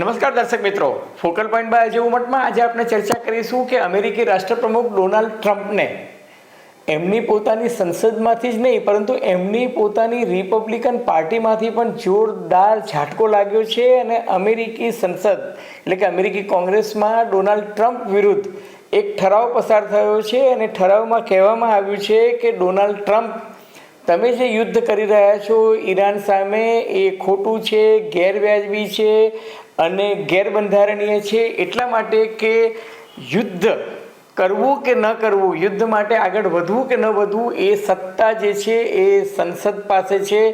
નમસ્કાર દર્શક મિત્રો, ફોકલ પોઈન્ટ બાય અજય ઉમટમાં આજે આપણે ચર્ચા કરીશું કે અમેરિકી રાષ્ટ્રપ્રમુખ ડોનાલ્ડ ટ્રમ્પને એમની પોતાની સંસદમાંથી જ નહીં પરંતુ એમની પોતાની રિપબ્લિકન પાર્ટીમાંથી પણ જોરદાર ઝાટકો લાગ્યો છે અને અમેરિકી સંસદ એટલે કે અમેરિકી કોંગ્રેસમાં ડોનાલ્ડ ટ્રમ્પ વિરુદ્ધ એક ઠરાવ પસાર થયો છે અને ઠરાવમાં કહેવામાં આવ્યું છે કે ડોનાલ્ડ ટ્રમ્પ, તમે જે યુદ્ધ કરી રહ્યા છો ઈરાન સામે એ ખોટું છે, ગેરવ્યાજબી છે અને ગેરબંધારણીય છે, એટલા માટે કે યુદ્ધ કરવું કે ન કરવું, યુદ્ધ માટે આગળ વધવું કે ન વધવું એ સત્તા જે છે એ સંસદ પાસે છે.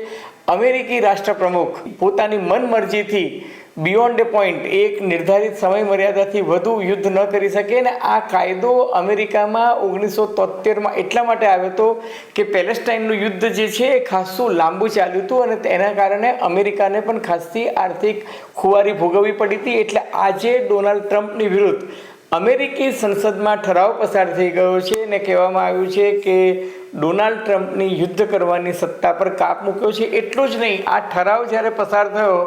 અમેરિકી રાષ્ટ્રપ્રમુખ પોતાની મનમરજીથી બિયોન્ડ એ પોઈન્ટ એક નિર્ધારિત સમય મર્યાદાથી વધુ યુદ્ધ ન કરી શકે ને આ કાયદો અમેરિકામાં 1973માં એટલા માટે આવ્યો હતો કે પેલેસ્ટાઇનનું યુદ્ધ જે છે એ ખાસું લાંબુ ચાલ્યું હતું અને તેના કારણે અમેરિકાને પણ ખાસી આર્થિક ખુવારી ભોગવવી પડી હતી. એટલે આજે ડોનાલ્ડ ટ્રમ્પની વિરુદ્ધ અમેરિકી સંસદમાં ઠરાવ પસાર થઈ ગયો છે અને કહેવામાં આવ્યું છે કે ડોનાલ્ડ ટ્રમ્પની યુદ્ધ કરવાની સત્તા પર કાપ મૂક્યો છે. એટલું જ નહીં, આ ઠરાવ જ્યારે પસાર થયો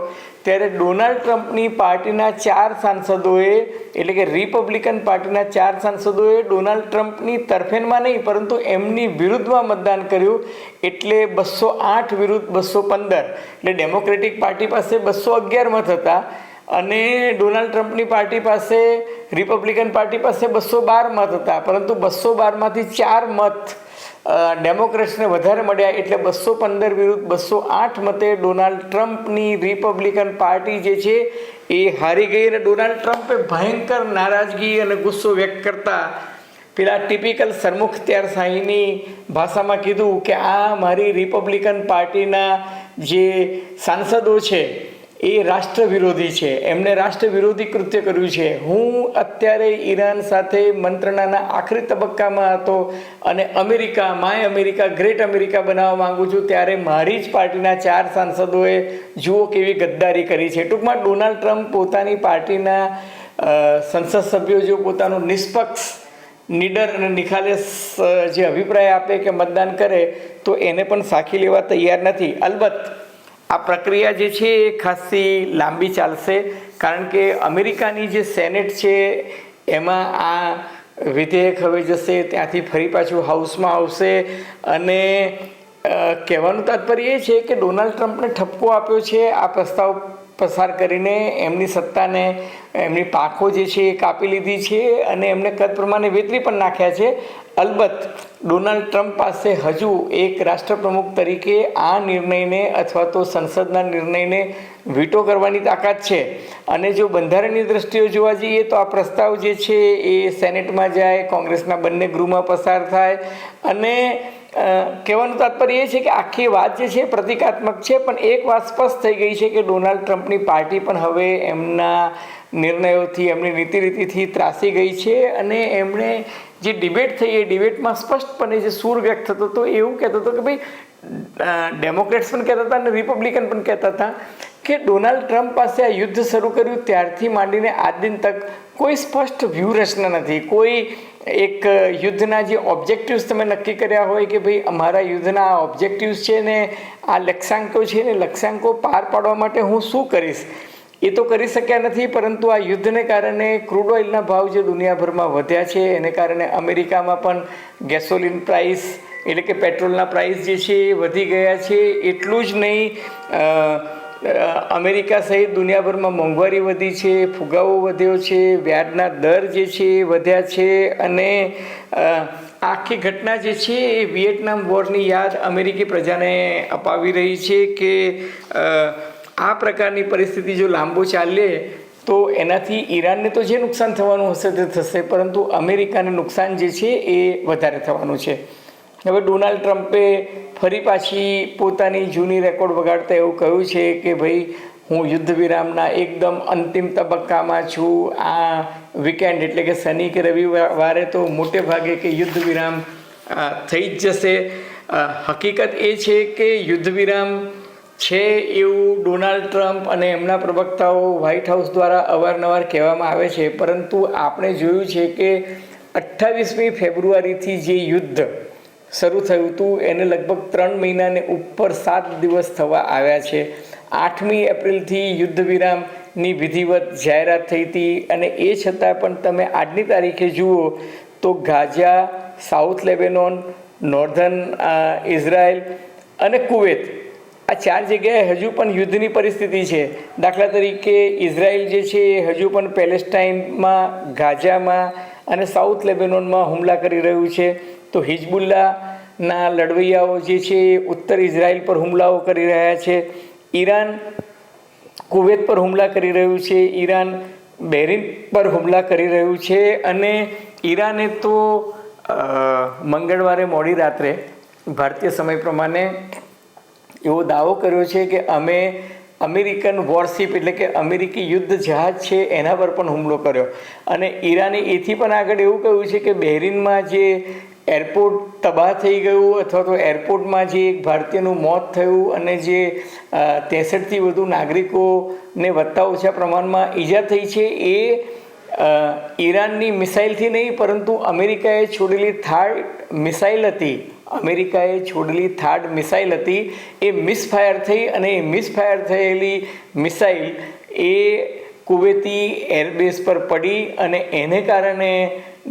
ત્યારે ડોનાલ્ડ ટ્રમ્પની પાર્ટીના 4 સાંસદોએ એટલે કે રિપબ્લિકન પાર્ટીના 4 સાંસદોએ ડોનાલ્ડ ટ્રમ્પની તરફેણમાં નહીં પરંતુ એમની વિરુદ્ધમાં મતદાન કર્યું. એટલે 208 વિરુદ્ધ 215 એટલે ડેમોક્રેટિક પાર્ટી પાસે 211 મત હતા અને ડોનાલ્ડ ટ્રમ્પની પાર્ટી પાસે, રિપબ્લિકન પાર્ટી પાસે 212 મત હતા, પરંતુ 212માંથી 4 મત ડેમોક્રેટ્સને વધારે મળ્યા. એટલે 215 વિરુદ્ધ 208 મતે ડોનાલ્ડ ટ્રમ્પની રિપબ્લિકન પાર્ટી જે છે એ હારી ગઈ અને ડોનાલ્ડ ટ્રમ્પે ભયંકર નારાજગી અને ગુસ્સો વ્યક્ત કરતા પેલા ટિપિકલ સરમુખત્યારશાહીની ભાષામાં કીધું કે આ મારી રિપબ્લિકન પાર્ટીના જે સાંસદો છે એ રાષ્ટ્ર વિરોધી છે, એમને રાષ્ટ્ર વિરોધી કૃત્ય કર્યું છે. હું અત્યારે ઈરાન સાથે મંત્રણાના આખરી તબક્કામાં હતો અને માય અમેરિકા ગ્રેટ અમેરિકા બનાવવા માંગુ છું, ત્યારે મારી જ પાર્ટીના 4 સાંસદોએ જુઓ કેવી ગદ્દારી કરી છે. ટૂંકમાં ડોનાલ્ડ ટ્રમ્પ પોતાની પાર્ટીના સંસદ સભ્યો જો પોતાનું નિષ્પક્ષ, નીડર અને નિખાલસ જે અભિપ્રાય આપે કે મતદાન કરે તો એને પણ સાખી લેવા તૈયાર નથી. અલબત્ત આ પ્રક્રિયા જે છે એ ખાસી લાંબી ચાલશે, કારણ કે અમેરિકાની જે સેનેટ છે એમાં આ વિધેયક હવે જશે, ત્યાંથી ફરી પાછું હાઉસમાં આવશે અને કહેવાનું તાત્પર્ય એ છે કે ડોનાલ્ડ ટ્રમ્પને ઠપકો આપ્યો છે આ પ્રસ્તાવ પસાર કરીને, એમની સત્તાને, એમની પાંખો જે છે એ કાપી લીધી છે અને એમને કદ પ્રમાણે વેતરી પણ નાખ્યા છે. અલબત્ત ડોનાલ્ડ ટ્રમ્પ પાસે હજુ એક રાષ્ટ્રપ્રમુખ તરીકે આ નિર્ણયને અથવા તો સંસદના નિર્ણયને વીટો કરવાની તાકાત છે અને જો બંધારણની દ્રષ્ટિએ જોવા જઈએ તો આ પ્રસ્તાવ જે છે એ સેનેટમાં જાય, કોંગ્રેસના બંને ગૃહમાં પસાર થાય અને કહેવાનું તાત્પર્ય એ છે કે આખી વાત જે છે પ્રતિકાત્મક છે. પણ એક વાત સ્પષ્ટ થઈ ગઈ છે કે ડોનાલ્ડ ટ્રમ્પની પાર્ટી પણ હવે એમના નિર્ણયોથી, એમની નીતિ રીતિથી ત્રાસી ગઈ છે અને એમણે જે ડિબેટ થઈ એ ડિબેટમાં સ્પષ્ટપણે જે સૂર વ્યક્ત થતો હતો એવું કહેતો હતો કે ભાઈ ડેમોક્રેટ્સ પણ કહેતા હતા અને રિપબ્લિકન પણ કહેતા હતા કે ડોનાલ્ડ ટ્રમ્પ પાસે આ યુદ્ધ શરૂ કર્યું ત્યારથી માંડીને આજ દિન તક કોઈ સ્પષ્ટ વ્યૂહરચના નથી, કોઈ એક યુદ્ધના જે ઓબ્જેક્ટિવ્સ તમે નક્કી કર્યા હોય કે ભાઈ અમારા યુદ્ધના આ ઓબ્જેક્ટિવ્સ છે ને આ લક્ષ્યાંકો છે ને લક્ષ્યાંકો પાર પાડવા માટે હું શું કરીશ એ તો કરી શક્યા નથી. પરંતુ આ યુદ્ધને કારણે ક્રૂડ ઓઇલના ભાવ જે દુનિયાભરમાં વધ્યા છે એને કારણે અમેરિકામાં પણ ગેસોલિન પ્રાઇસ એટલે કે પેટ્રોલના પ્રાઇસ જે છે એ વધી ગયા છે. એટલું જ નહીં, અમેરિકા સહિત દુનિયાભરમાં મોંઘવારી વધી છે, ફુગાવો વધ્યો છે, વ્યાજના દર જે છે એ વધ્યા છે અને આખી ઘટના જે છે એ વિયેટનામ વોરની યાદ અમેરિકી પ્રજાને અપાવી રહી છે કે આ પ્રકારની પરિસ્થિતિ જો લાંબો ચાલે તો એનાથી ઈરાનને તો જે નુકસાન થવાનું હશે તે થશે, પરંતુ અમેરિકાને નુકસાન જે છે એ વધારે થવાનું છે. હવે ડોનાલ્ડ ટ્રમ્પે ફરી પાછી પોતાની જૂની રેકોર્ડ વગાડતા એવું કહ્યું છે કે ભાઈ હું યુદ્ધ વિરામના એકદમ અંતિમ તબક્કામાં છું. આ વીકેન્ડ એટલે કે શનિ કે રવિવારે તો મોટે ભાગે કે યુદ્ધ વિરામ થઈ જ જશે. હકીકત એ છે કે યુદ્ધ વિરામ છે એવું ડોનાલ્ડ ટ્રમ્પ અને એમના પ્રવક્તાઓ વ્હાઇટ હાઉસ દ્વારા અવારનવાર કહેવામાં આવે છે, પરંતુ આપણે જોયું છે કે 28મી ફેબ્રુઆરીથી જે યુદ્ધ શરૂ થયું હતું એને લગભગ 3 મહિનાને ઉપર 7 દિવસ થવા આવ્યા છે. 8મી એપ્રિલથી યુદ્ધ વિરામ ની વિધિવત જાહેરાત થઈ હતી, અને એ છતાં પણ તમે આજની તારીખે જુઓ તો Gaza, south Lebanon, northern Israel અને કુવેત, આ 4 જગ્યાએ હજુ પણ યુદ્ધની પરિસ્થિતિ છે. દાખલા તરીકે ઇઝરાયલ જે છે એ હજુ પણ પેલેસ્ટાઇનમાં, ગાઝામાં અને સાઉથ લેબેનોનમાં હુમલા કરી રહ્યું છે. તો હિઝબુલ્લાના લડવૈયાઓ જે છે એ ઉત્તર ઇઝરાયલ પર હુમલાઓ કરી રહ્યા છે. ઈરાન કુવેત પર હુમલા કરી રહ્યું છે. ઈરાન બહેરીન પર હુમલા કરી રહ્યું છે. અને ઈરાને તો મંગળવારે મોડી રાત્રે ભારતીય સમય પ્રમાણે એવો દાવો કર્યો છે કે અમે અમેરિકન વોરશિપ એટલે કે અમેરિકી યુદ્ધ જહાજ છે એના પર પણ હુમલો કર્યો. અને ઈરાને એથી પણ આગળ એવું કહ્યું છે કે બહેરીનમાં જે એરપોર્ટ તબાહ થઈ ગયું, અથવા તો એરપોર્ટમાં જે એક ભારતીયનું મોત થયું અને જે 63થી વધુ નાગરિકોને વધતા ઓછા પ્રમાણમાં ઈજા થઈ છે, એ ઈરાનની મિસાઇલથી નહીં પરંતુ અમેરિકાએ છોડેલી THAAD મિસાઇલ હતી. અમેરિકાએ છોડેલી THAAD મિસાઇલ હતી, એ મિસફાયર થઈ, અને એ મિસફાયર થયેલી મિસાઇલ એ કુવેતી એરબેઝ પર પડી અને એને કારણે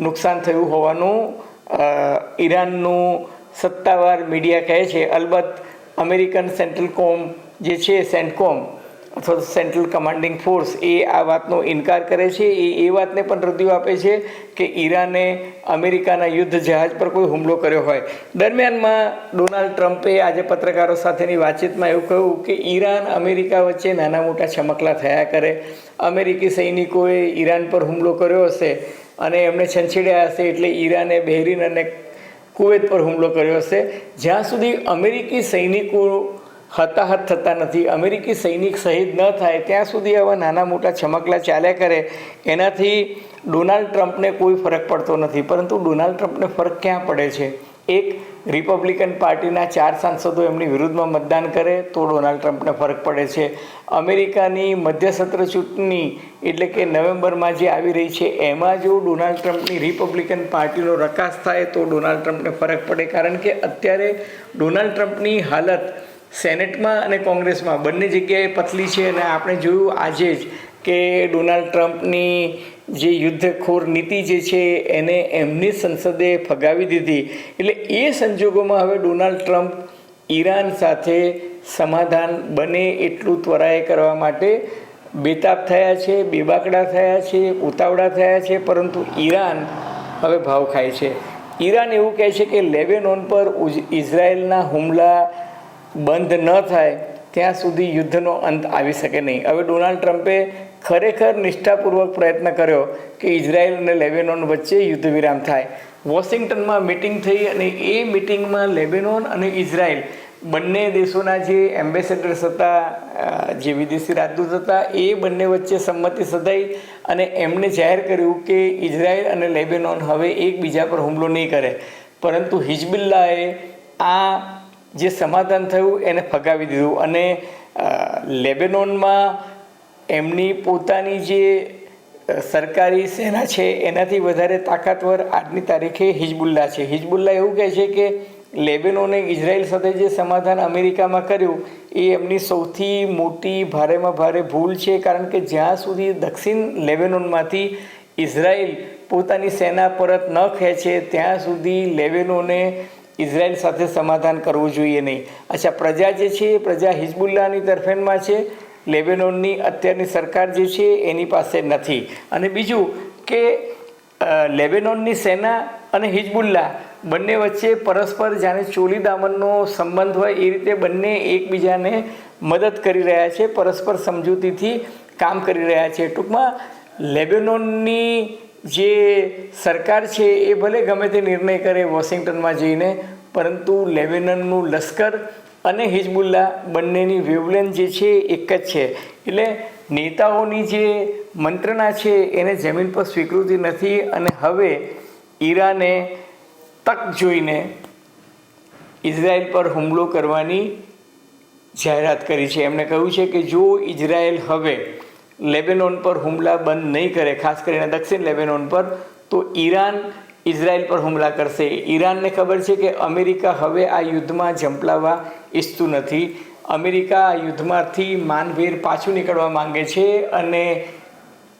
નુકસાન થયું હોવાનું ઈરાનનું સત્તાવાર મીડિયા કહે છે. અલબત્ત અમેરિકન સેન્ટ્રલ કોમ જે છે, સેન્ટકોમ અથવા સેન્ટ્રલ કમાન્ડિંગ ફોર્સ, એ આ વાતનો ઇનકાર કરે છે. એ વાતને પણ રદિયો આપે છે કે ઈરાને અમેરિકાના યુદ્ધ જહાજ પર કોઈ હુમલો કર્યો હોય. દરમિયાનમાં ડોનાલ્ડ ટ્રમ્પે આજે પત્રકારો સાથેની વાતચીતમાં એવું કહ્યું કે ઈરાન અમેરિકા વચ્ચે નાના મોટા છમકલા થયા કરે. અમેરિકી સૈનિકોએ ઈરાન પર હુમલો કર્યો હશે અને એમને છંછેડ્યા હશે, એટલે ઈરાને બહેરીન અને કુવેત પર હુમલો કર્યો હશે. જ્યાં સુધી અમેરિકી સૈનિકો હતાહત થતા નથી, અમેરિકી સૈનિક શહીદ ન થાય, ત્યાં સુધી આવા નાના મોટા છમકલા ચાલ્યા કરે. એનાથી ડોનાલ્ડ ટ્રમ્પને કોઈ ફરક પડતો નથી. પરંતુ ડોનાલ્ડ ટ્રમ્પને ફરક ક્યાં પડે છે? એક, રિપબ્લિકન પાર્ટીના 4 સાંસદો એમની વિરુદ્ધમાં મતદાન કરે તો ડોનાલ્ડ ટ્રમ્પને ફરક પડે છે. અમેરિકાની મધ્યસત્ર ચૂંટણી એટલે કે નવેમ્બરમાં જે આવી રહી છે, એમાં જો ડોનાલ્ડ ટ્રમ્પની રિપબ્લિકન પાર્ટીનો રકાસ થાય તો ડોનાલ્ડ ટ્રમ્પને ફરક પડે. કારણ કે અત્યારે ડોનાલ્ડ ટ્રમ્પની હાલત સેનેટમાં અને કોંગ્રેસમાં બંને જગ્યાએ પતલી છે. અને આપણે જોયું આજે જ કે ડોનાલ્ડ ટ્રમ્પની જે યુદ્ધખોર નીતિ જે છે એને એમની સંસદે ફગાવી દીધી. એટલે એ સંજોગોમાં હવે ડોનાલ્ડ ટ્રમ્પ ઈરાન સાથે સમાધાન બને એટલું ત્વરાએ કરવા માટે બેતાબ થયા છે, બેબાકડા થયા છે, ઉતાવળા થયા છે. પરંતુ ઈરાન હવે ભાવ ખાય છે. ઈરાન એવું કહે છે કે લેબેનોન પર ઇઝરાયલના હુમલા બંધ ન થાય ત્યાં સુધી યુદ્ધનો અંત આવી શકે નહીં. હવે ડોનાલ્ડ ટ્રમ્પે ખરેખર નિષ્ઠાપૂર્વક પ્રયત્ન કર્યો કે ઇઝરાયલ અને લેબેનોન વચ્ચે યુદ્ધ વિરામ થાય. વોશિંગ્ટનમાં મિટિંગ થઈ અને એ મિટિંગમાં લેબેનોન અને ઇઝરાયલ બંને દેશોના જે એમ્બેસેડર્સ હતા, જે વિદેશી રાજદૂત હતા, એ બંને વચ્ચે સંમતિ સધાઈ અને એમણે જાહેર કર્યું કે ઇઝરાયલ અને લેબેનોન હવે એકબીજા પર હુમલો નહીં કરે. પરંતુ હિઝબુલ્લાએ આ જે સમાધાન થયું એને ફગાવી દીધું. અને લેબેનોનમાં એમની પોતાની જે સરકારી સેના છે એનાથી વધારે તાકાતવર આજની તારીખે હિઝબુલ્લા છે. હિઝબુલ્લા એવું કહે છે કે લેબેનોને ઇઝરાયલ સાથે જે સમાધાન અમેરિકામાં કર્યું એ એમની સૌથી મોટી ભારેમાં ભારે ભૂલ છે. કારણ કે જ્યાં સુધી દક્ષિણ લેબેનોનમાંથી ઇઝરાયલ પોતાની સેના પરત ન ખેંચે ત્યાં સુધી લેબેનોને ઇઝરાયલ સાથે સમાધાન કરવું જોઈએ નહીં. અચ્છા, પ્રજા જે છે એ પ્રજા હિઝબુલ્લાની તરફેણમાં છે, લેબેનોનની અત્યારની સરકાર જે છે એની પાસે નથી. અને બીજું કે લેબેનોનની સેના અને હિઝબુલ્લા બંને વચ્ચે પરસ્પર જાણે ચોલી દામનનો સંબંધ હોય એ રીતે બંને એકબીજાને મદદ કરી રહ્યા છે, પરસ્પર સમજૂતીથી કામ કરી રહ્યા છે. ટૂંકમાં લેબેનોનની જે સરકાર છે એ ભલે ગમે તે નિર્ણય કરે વોશિંગ્ટનમાં જઈને, પરંતુ લેબેનનનું લશ્કર અને હિઝબુલ્લા બંનેની વેવલેન્થ જે છે એક જ છે. એટલે નેતાઓની જે મંત્રણા છે એને જમીન પર સ્વીકૃતિ નથી. અને હવે ઈરાને તક જોઈને ઇઝરાયલ પર હુમલો કરવાની જાહેરાત કરી છે. એમણે કહ્યું છે કે જો ઇઝરાયલ હવે લેબેનોન પર હુમલા બંધ નહીં કરે, ખાસ કરીને દક્ષિણ લેબેનોન પર, તો ઈરાન ઇઝરાયલ પર હુમલા કરશે. ઈરાનને ખબર છે કે અમેરિકા હવે આ યુદ્ધમાં ઝંપલાવવા ઈચ્છતું નથી. અમેરિકા યુદ્ધમાંથી માનભેર પાછું નીકળવા માંગે છે અને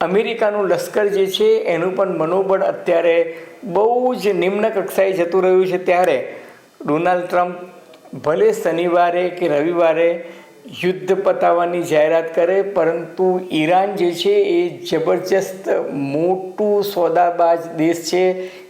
અમેરિકાનું લશ્કર જે છે એનું પણ મનોબળ અત્યારે બહુ જ નિમ્ન કક્ષાએ જતું રહ્યું છે. ત્યારે ડોનાલ્ડ ટ્રમ્પ ભલે શનિવારે કે રવિવારે યુદ્ધ પતાવવાની જાહેરાત કરે, પરંતુ ઈરાન જે છે એ જબરજસ્ત મોટું સોદાબાજ દેશ છે.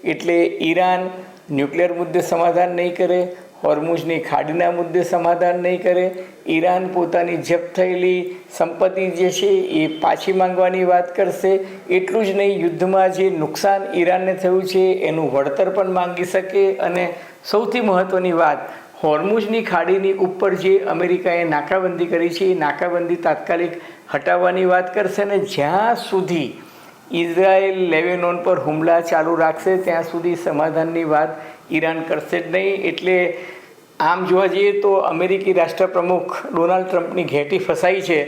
એટલે ઈરાન ન્યુક્લિયર મુદ્દે સમાધાન નહીં કરે, હોર્મુઝની ખાડીના મુદ્દે સમાધાન નહીં કરે, ઈરાન પોતાની જપ્ત થયેલી સંપત્તિ જે છે એ પાછી માંગવાની વાત કરશે. એટલું જ નહીં, યુદ્ધમાં જે નુકસાન ઈરાનને થયું છે એનું વળતર પણ માંગી શકે. અને સૌથી મહત્ત્વની વાત, હોર્મુઝની ખાડીની ઉપર જે અમેરિકાએ નાકાબંધી કરી છે એ નાકાબંધી તાત્કાલિક હટાવવાની વાત કરશે. અને જ્યાં સુધી ઇઝરાયેલ લેબેનોન પર હુમલા ચાલુ રાખશે ત્યાં સુધી સમાધાનની વાત ઈરાન કરશે જ નહીં. એટલે આમ જોવા જઈએ તો અમેરિકી રાષ્ટ્રપ્રમુખ ડોનાલ્ડ ટ્રમ્પની ઘેટી ફસાઈ છે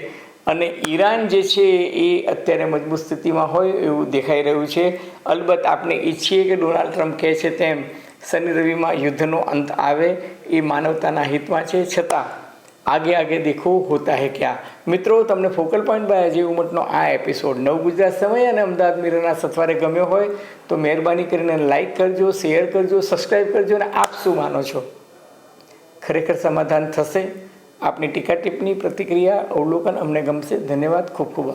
અને ઈરાન જે છે એ અત્યારે મજબૂત સ્થિતિમાં હોય એવું દેખાઈ રહ્યું છે. અલબત્ત આપણે ઈચ્છીએ કે ડોનાલ્ડ ટ્રમ્પ કહે છે તેમ શનિ રવિમાં યુદ્ધનો અંત આવે, એ માનવતાના હિતમાં છે. છતાં આગે આગે દેખો હોતા હે ક્યાં. મિત્રો, તમને ફોકલ પોઈન્ટ બાય અજય ઉમટનો આ એપિસોડ નવ ગુજરાત સમય અને અમદાવાદ મિરરના સથવારે ગમ્યો હોય તો મહેરબાની કરીને લાઇક કરજો, શેર કરજો, સબસ્ક્રાઈબ કરજો. અને આપ શું માનો છો? ખરેખર સમાધાન થશે? આપની ટીકા ટિપ્પણી, પ્રતિક્રિયા, અવલોકન અમને ગમશે. ધન્યવાદ. ખૂબ ખૂબ